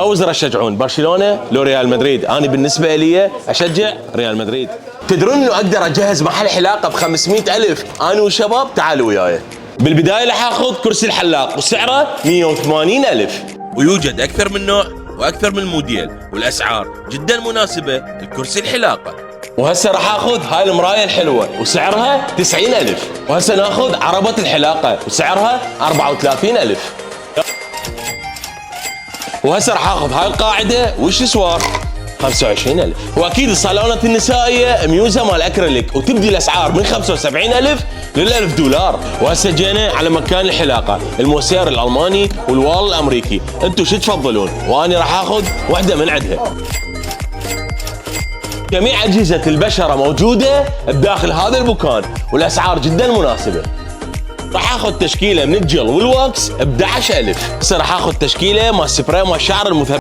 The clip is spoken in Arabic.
اوزر تشجعون برشلونه لو ريال مدريد؟ انا بالنسبه لي اشجع ريال مدريد. تدرون انه اقدر اجهز محل حلاقه ب 500,000 انا والشباب؟ تعالوا وياي. بالبدايه راح اخذ كرسي الحلاق وسعره 180,000. ويوجد أكثر من نوع وأكثر من موديل، والأسعار جدا مناسبة لكرسي الحلاقة. وهسه راح اخذ هاي المرايه الحلوه وسعرها 90,000. وهسه ناخذ عربه الحلاقه وسعرها 34,000. وهسه راح اخذ هاي القاعده والشسوار 25,000. واكيد الصالونات النسائيه ميوزه مال اكريليك، وتبدي الاسعار من 75,000 لل$1000. وهسه جينا على مكان الحلاقه، الموسير الالماني والوال الامريكي، انتم شو تفضلون؟ وانا راح اخذ واحده من عندها. جميع اجهزه البشره موجوده بداخل هذا المكان، والاسعار جدا مناسبه. راح اخذ تشكيله من الجل والواكس ب 11,000. هسه راح اخذ تشكيله مال سبراي مال الشعر المذهب